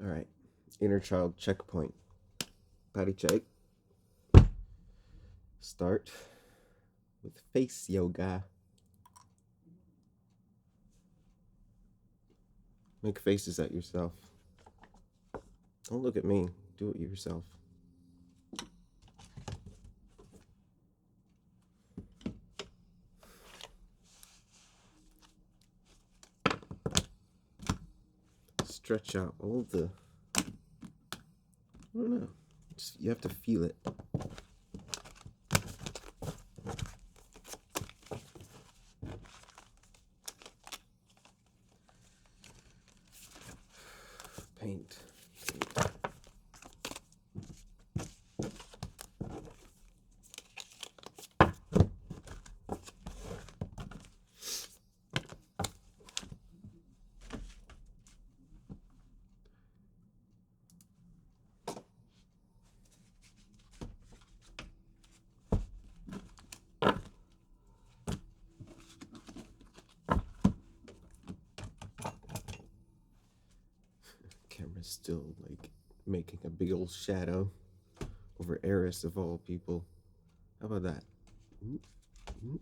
All right, inner child checkpoint. Patty check. Start with face yoga. Make faces at yourself. Don't look at me. Do it yourself. Stretch out all the, I don't know. Just, you have to feel it. Paint. Camera's still like making a big old shadow over Eris of all people. How about that? I know.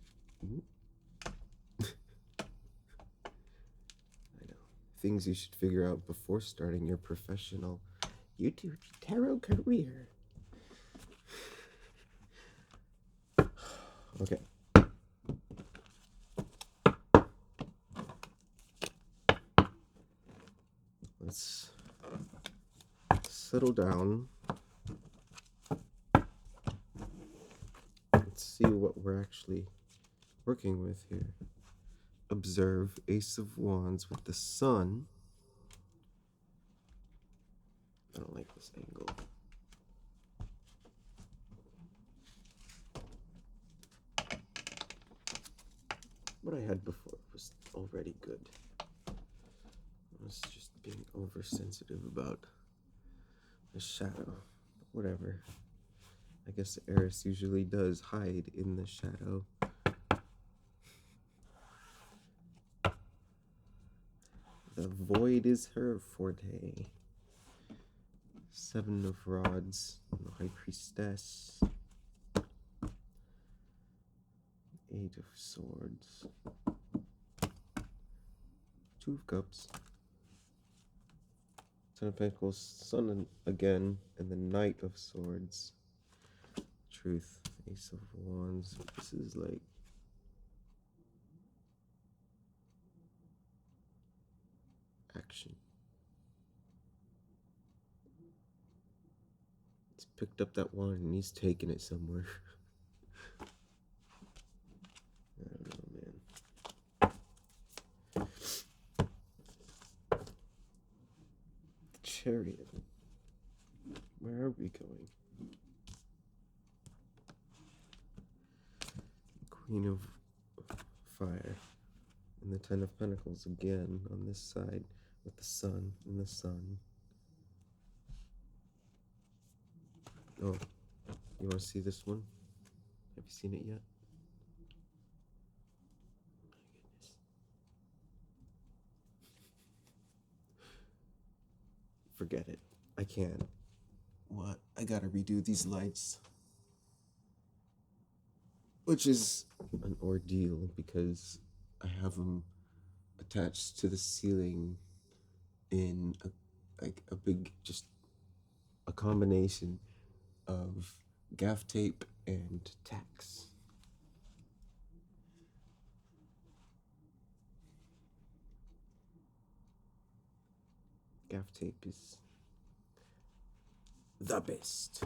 Things you should figure out before starting your professional YouTube tarot career. Okay. Let's settle down. Let's see what we're actually working with here. Observe Ace of Wands with the Sun. I don't like this angle. What I had before was already good. I was just being oversensitive about the shadow. But whatever. I guess Eris usually does hide in the shadow. The void is her forte. Seven of Rods, the High Priestess. Eight of Swords. Two of Cups. Ten of Pentacles, Sun again, and the Knight of Swords. Truth, Ace of Wands. This is like action. He's picked up that wand and he's taking it somewhere. I don't know, man. Chariot. Where are we going? Queen of Fire. And the Ten of Pentacles again on this side with the Sun and the Sun. Oh, you want to see this one? Have you seen it yet? Forget it. I can't. What? I gotta redo these lights. Which is an ordeal because I have them attached to the ceiling in a big, just a combination of gaff tape and tacks. Gaff tape is the best.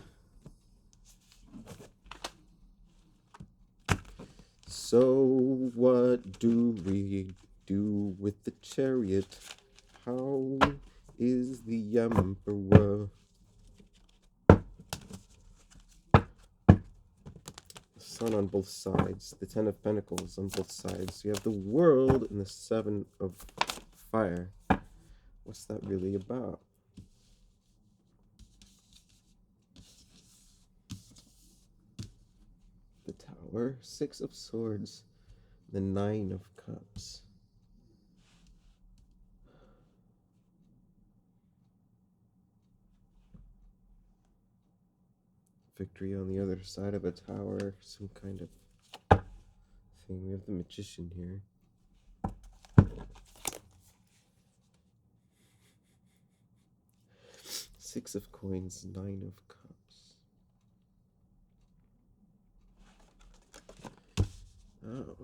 So what do we do with the chariot? How is the emperor? Sun on both sides, the Ten of Pentacles on both sides. You have the World and the Seven of Fire. What's that really about? The Tower, Six of Swords, the Nine of Cups. victory on the other side of a tower, some kind of thing. We have the magician here. Six of coins, nine of cups. Oh.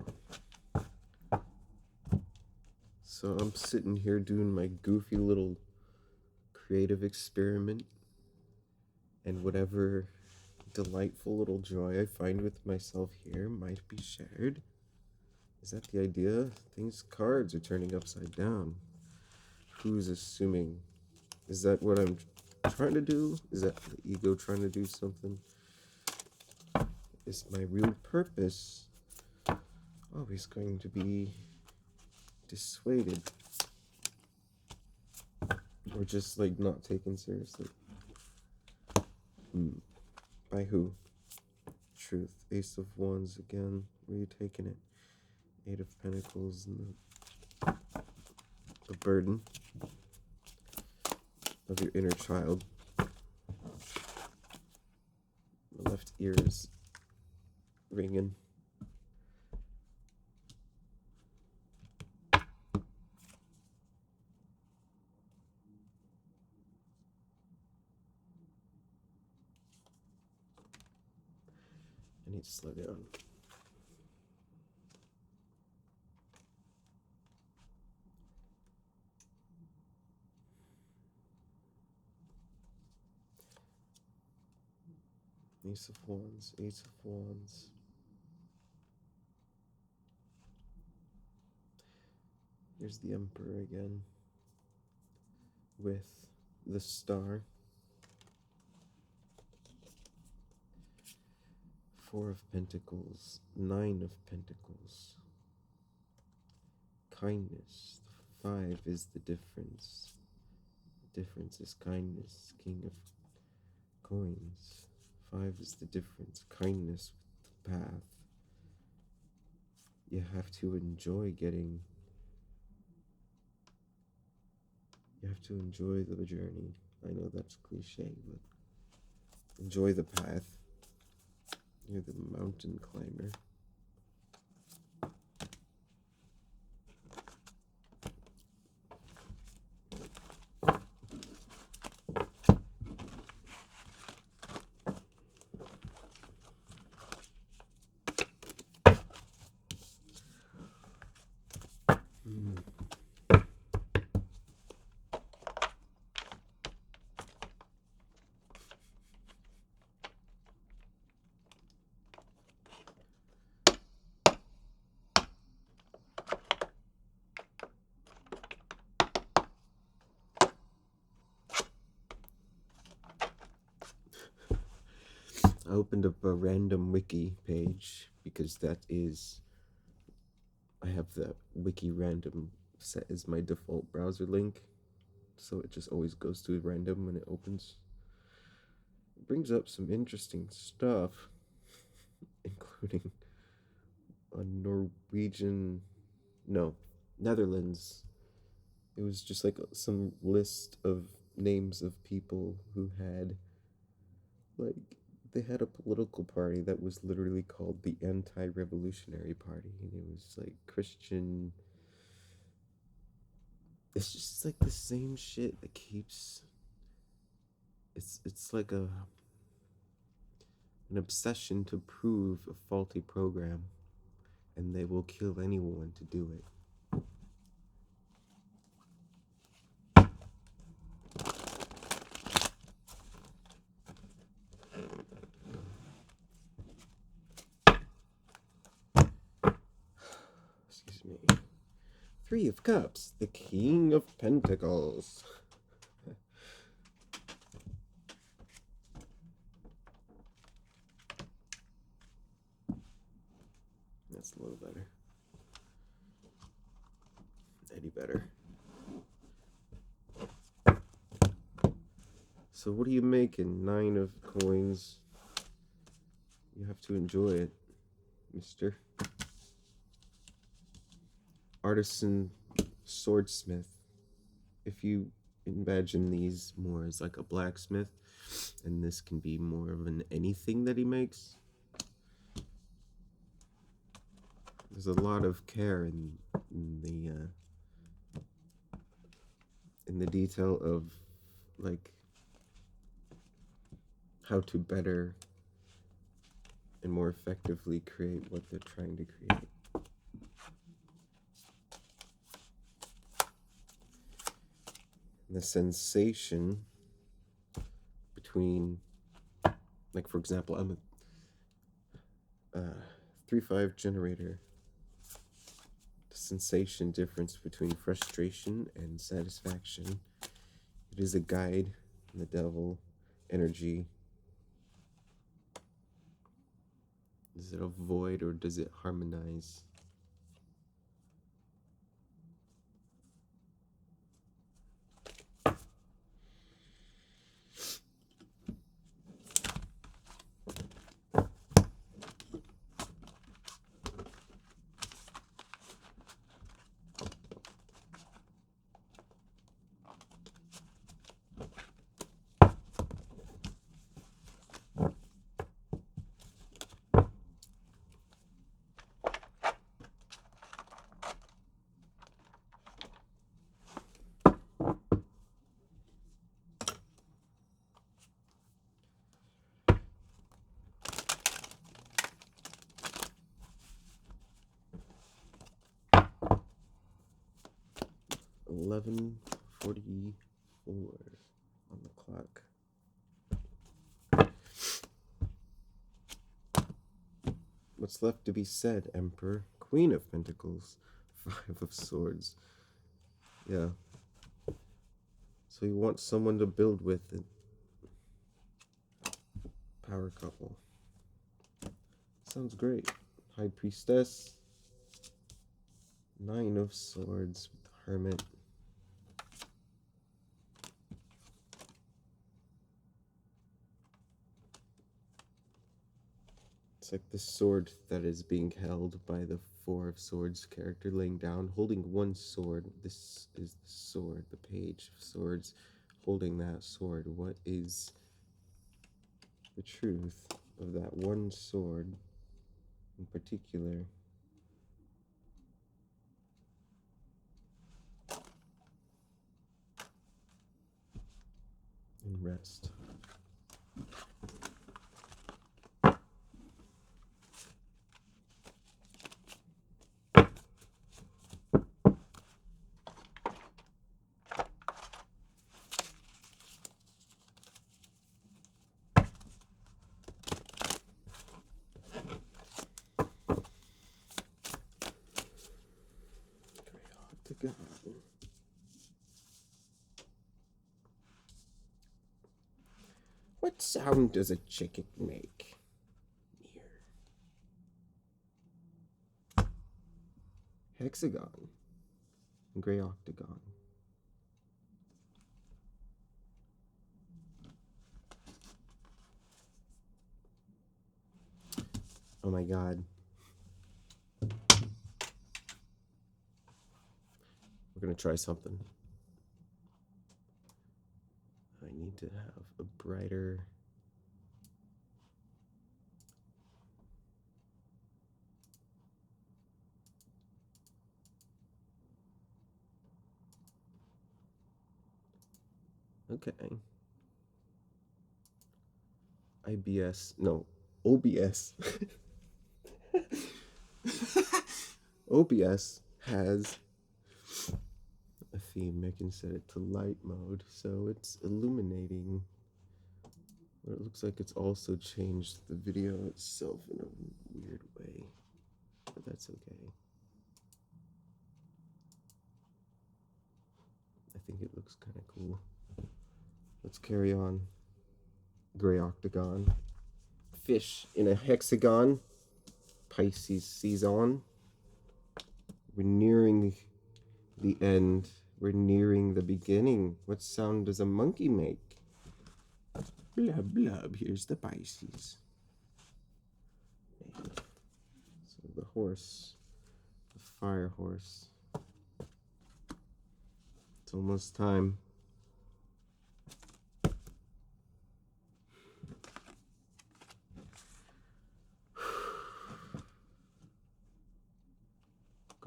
So I'm sitting here doing my goofy little creative experiment, and whatever delightful little joy I find with myself here might be shared. Is that the idea? Cards are turning upside down. Who's assuming? Is that what I'm trying to do? Is that the ego trying to do something? Is my real purpose always going to be dissuaded? Or just like not taken seriously? By who? Truth. Ace of Wands again. Where are you taking it? Eight of Pentacles and the burden of your inner child. My left ear is ringing. I need to slow down. Ace of Wands, Ace of Wands. Here's the Emperor again with the star. Four of Pentacles, Nine of Pentacles. Kindness. Five is the difference. The difference is kindness. King of Coins. Five is the difference. Kindness with the path. You have to enjoy getting. You have to enjoy the journey. I know that's cliche, but enjoy the path. You're the mountain climber. I opened up a random wiki page because I have the wiki random set as my default browser link, so it just always goes to random when it opens. It brings up some interesting stuff, including a Netherlands. It was just like some list of names of people who had, like, they had a political party that was literally called the Anti-Revolutionary Party, and it was like Christian. It's just like the same shit that keeps. It's like an obsession to prove a faulty program, and they will kill anyone to do it. Excuse me. Three of Cups, the King of Pentacles. That's a little better. Any better. So what are you making? Nine of Coins. You have to enjoy it, mister. Artisan swordsmith. If you imagine these more as like a blacksmith, and this can be more of an anything that he makes. There's a lot of care in the detail of like how to better and more effectively create what they're trying to create. The sensation between, like for example, I'm a 3-5 generator. The sensation difference between frustration and satisfaction. It is a guide in the devil energy. Does it avoid or does it harmonize? $11:44 on the clock. What's left to be said, Emperor? Queen of Pentacles. 5 of Swords. Yeah. So you want someone to build with it. Power couple. Sounds great. High Priestess. 9 of Swords with the Hermit. It's like the sword that is being held by the 4 of Swords character laying down, holding one sword. This is the sword, the Page of Swords, holding that sword. What is the truth of that one sword in particular? And rest. God. What sound does a chicken make? Near. Hexagon. Gray octagon. Oh my god. We're gonna try something. I need to have a brighter... Okay. IBS. No. OBS. OBS has a theme. I can set it to light mode, so it's illuminating. But it looks like it's also changed the video itself in a weird way. But that's okay. I think it looks kind of cool. Let's carry on. Gray octagon. Fish in a hexagon. Pisces season. We're nearing the end. We're nearing the beginning. What sound does a monkey make? Blub, blub. Here's the Pisces. So the horse. The fire horse. It's almost time.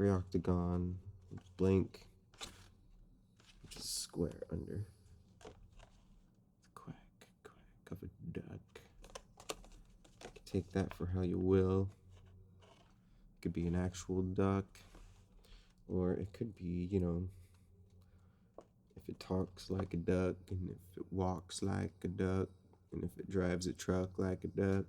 gray octagon, blank, which is square under. Quack, quack of a duck. You can take that for how you will. It could be an actual duck, or it could be, you know, if it talks like a duck, and if it walks like a duck, and if it drives a truck like a duck.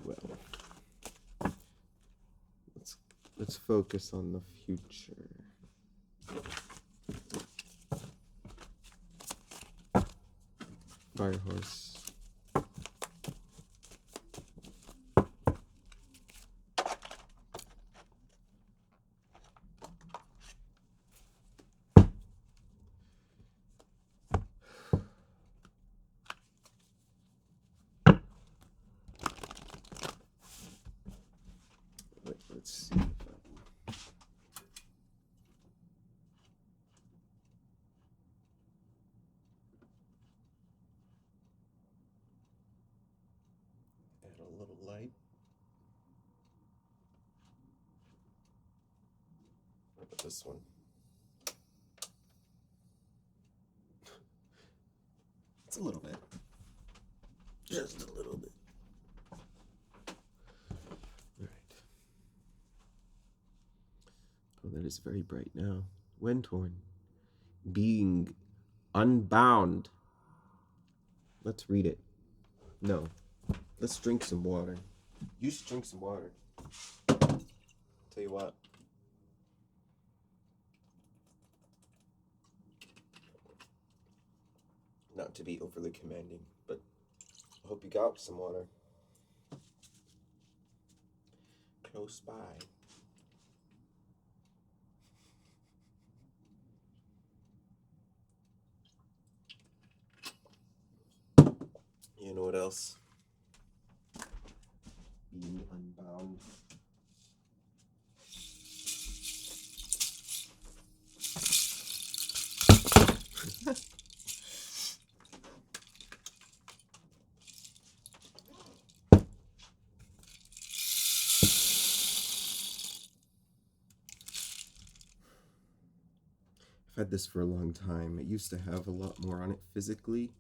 Well, let's focus on the future. Fire horse. Let's see. Add a little light. What about this one? It's a little bit. Just a little bit. Right. Oh, that is very bright now. When torn. Being unbound. Let's read it. No. Let's drink some water. You should drink some water. Tell you what. Not to be overly commanding, but I hope you got some water. Close by. You know what else? Being unbound. I've had this for a long time. It used to have a lot more on it physically,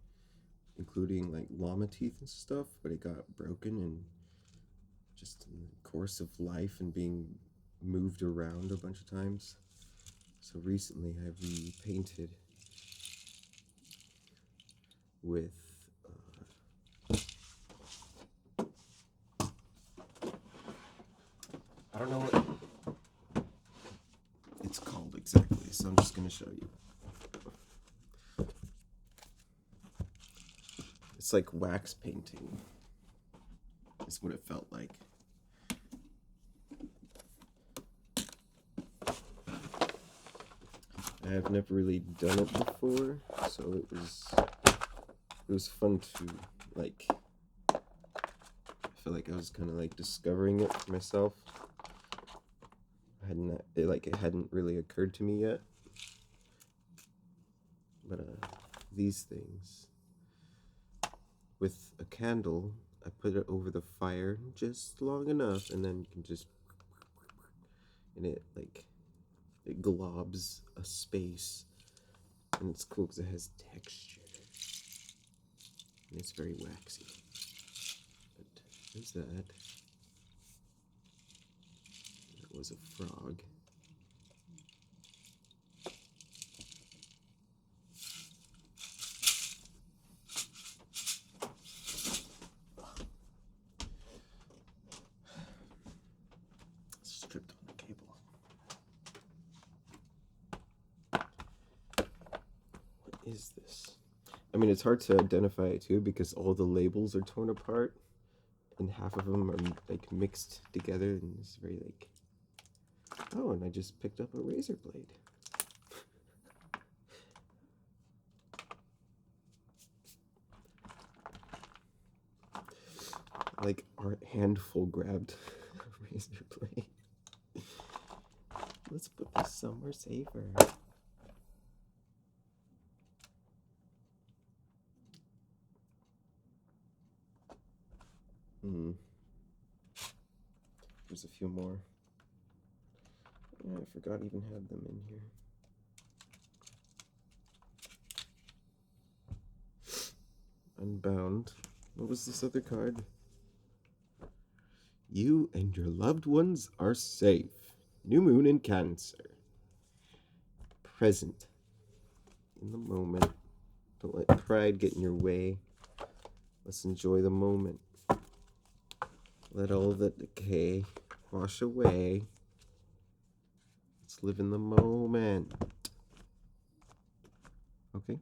including like llama teeth and stuff, but it got broken and just in the course of life and being moved around a bunch of times. So recently I repainted with I don't know what it's called exactly, so I'm just going to show you. It's like wax painting. Is what it felt like. I have never really done it before, so it was fun to like. I feel like I was kind of like discovering it for myself. It hadn't really occurred to me yet. But these things with a candle, I put it over the fire just long enough, and then you can just, and it globs a space, and it's cool because it has texture, and it's very waxy. But there's that. That was a frog. Stripped on the cable. What is this? I mean, it's hard to identify it too because all the labels are torn apart and half of them are like mixed together, and it's very like, oh, and I just picked up a razor blade. Like our handful grabbed a razor blade. Let's put this somewhere safer. There's a few more. Yeah, I forgot I even had them in here. Unbound. What was this other card? You and your loved ones are safe. New moon in Cancer. Present. In the moment. Don't let pride get in your way. Let's enjoy the moment. Let all the decay wash away. Let's live in the moment. Okay.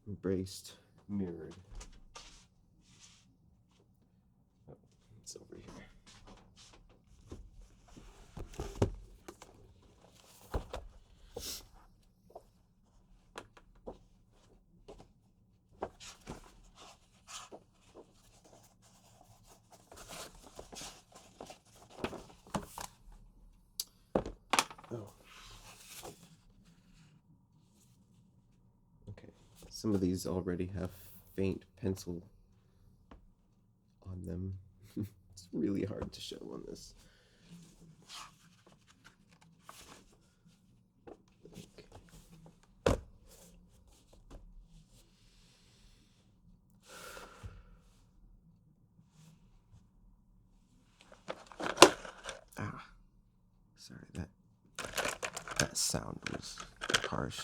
Embraced, mirrored. Oh, it's over here. Oh. Okay. Some of these already have faint pencil on them. It's really hard to show on this. Ah, sorry, that sound was harsh.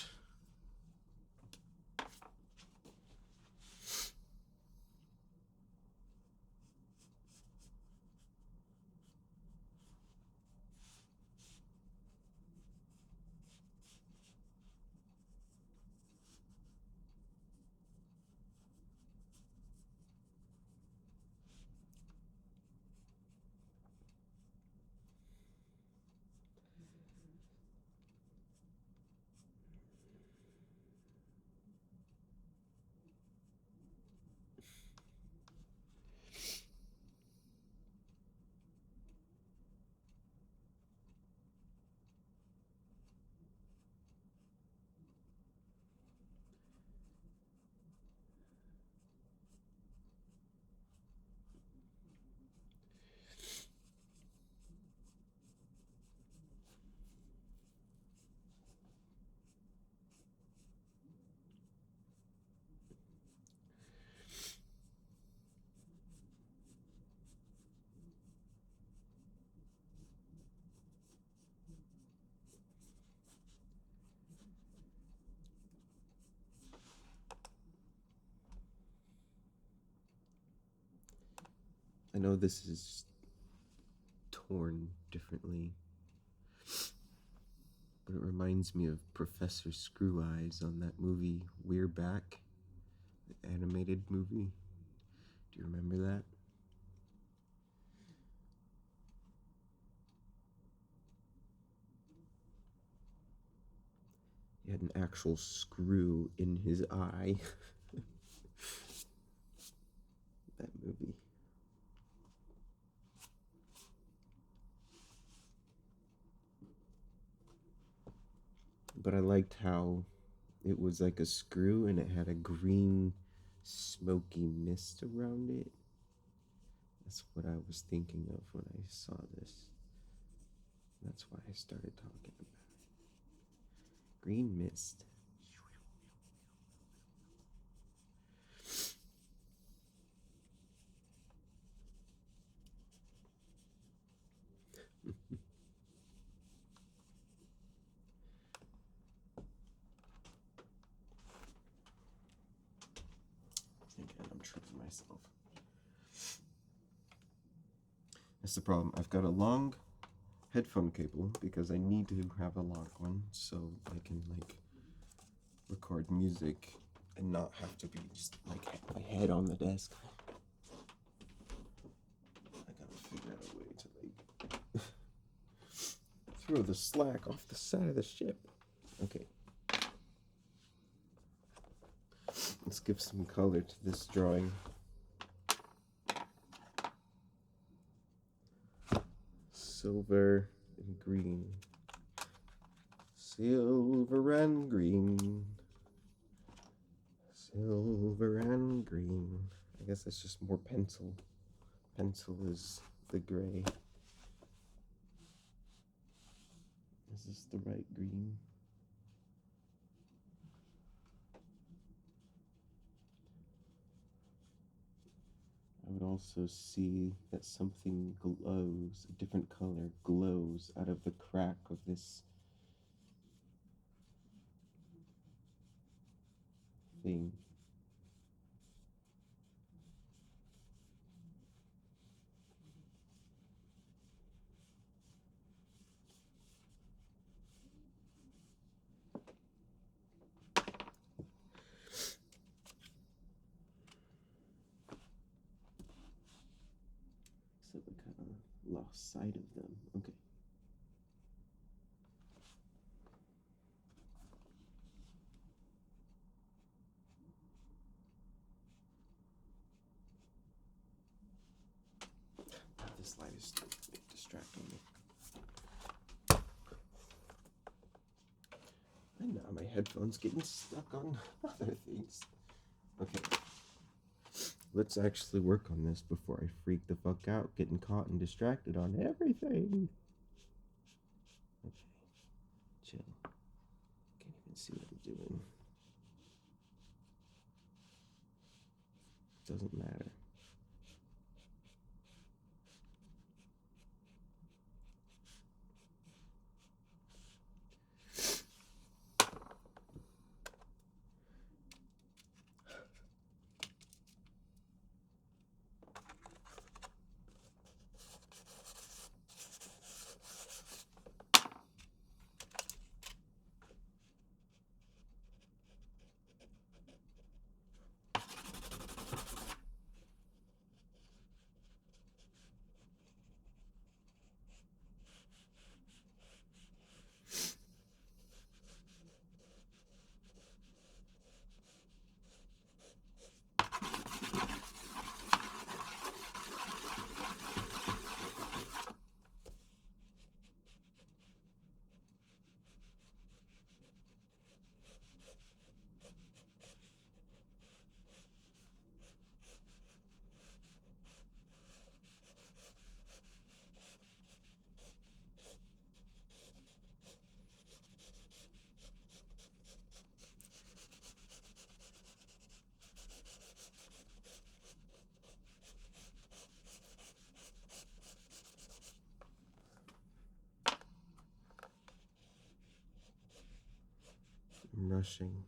I know this is torn differently, but it reminds me of Professor Screw Eyes on that movie We're Back, the animated movie. Do you remember that? He had an actual screw in his eye. That movie. But I liked how it was like a screw and it had a green smoky mist around it. That's what I was thinking of when I saw this. That's why I started talking about it. Green mist. Again, I'm tripping myself. That's the problem. I've got a long headphone cable because I need to have a long one so I can like record music and not have to be just like my head on the desk. I gotta figure out a way to like throw the slack off the side of the ship. Okay. Let's give some color to this drawing. Silver and green. Silver and green. Silver and green. I guess that's just more pencil. Pencil is the gray. Is this the right green? I would also see that something glows, a different color glows out of the crack of this thing. So we kind of lost sight of them. Okay. This light is distracting me. And now my headphones getting stuck on other things. Okay. Let's actually work on this before I freak the fuck out, getting caught and distracted on everything. Okay. Chill. Can't even see what I'm doing. Doesn't matter. I'm rushing.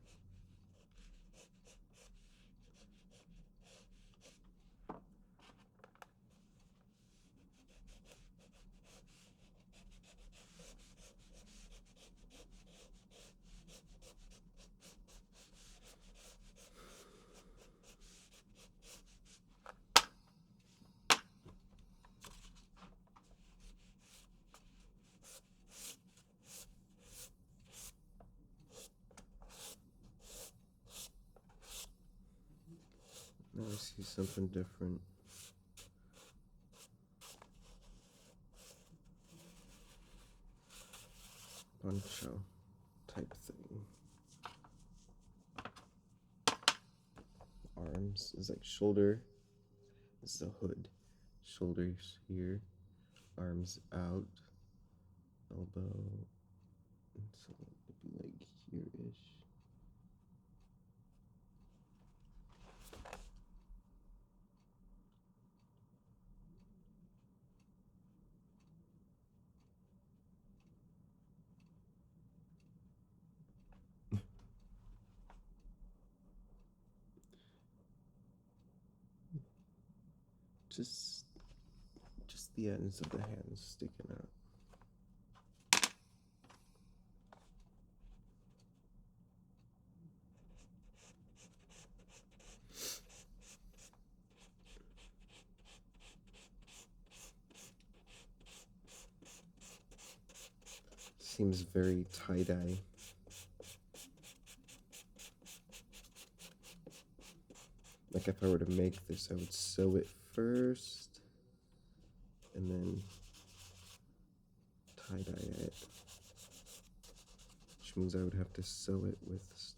Now I see something different. Poncho type thing. Arms is like shoulder. This is a hood. Shoulders here. Arms out. Elbow. So it'd be like here-ish. Just the ends of the hands sticking out. Seems very tie-dye. Like if I were to make this, I would sew it first and then tie-dye it, which means I would have to sew it with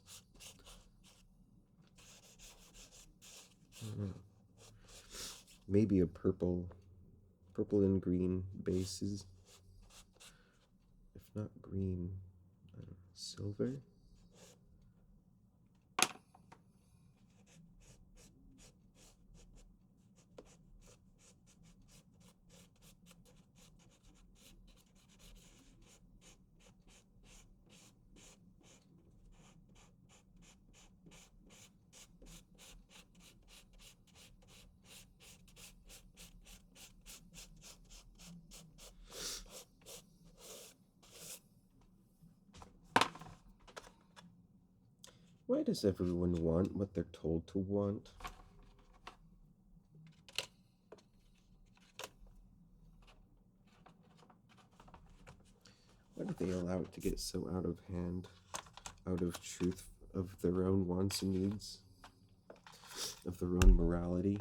don't know. Maybe a purple and green bases. If not green, I don't know, silver. Why does everyone want what they're told to want? Why do they allow it to get so out of hand, out of truth of their own wants and needs, of their own morality?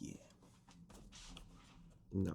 Yeah. No.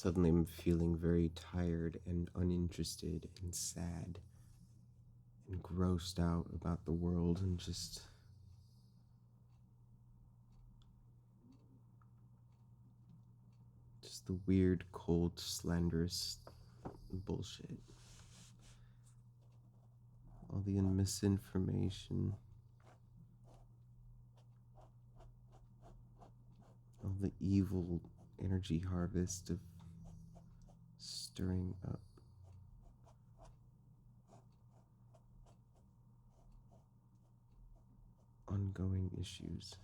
suddenly I'm feeling very tired and uninterested and sad and grossed out about the world and just the weird, cold, slanderous bullshit. All the misinformation, all the evil energy harvest of stirring up ongoing issues.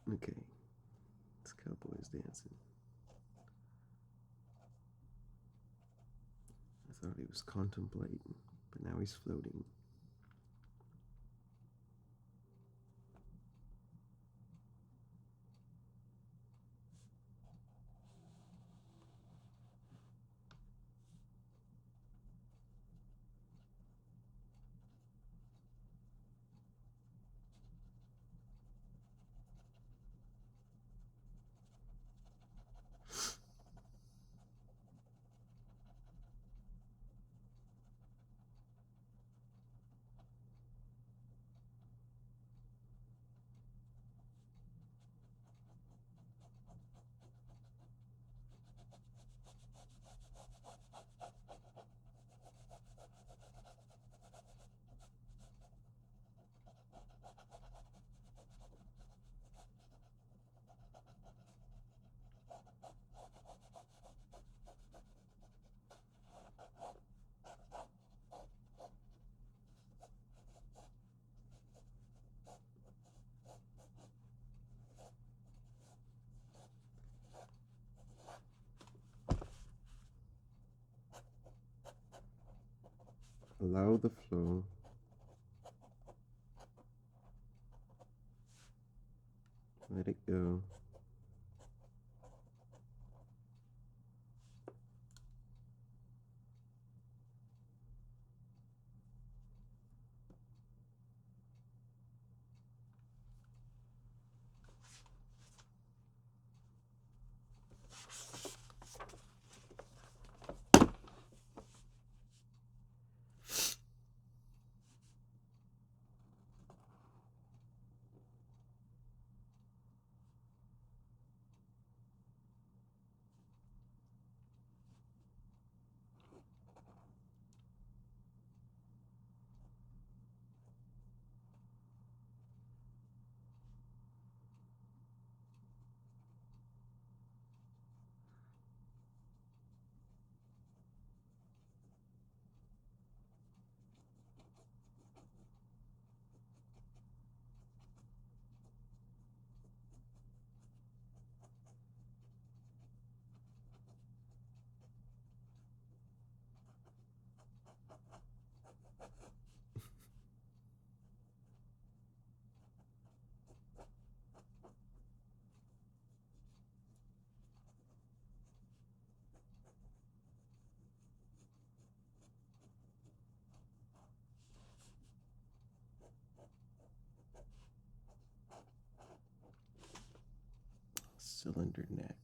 Okay, this cowboy's dancing. I thought he was contemplating, but now he's floating. Allow the flow. Let it go. cylinder neck.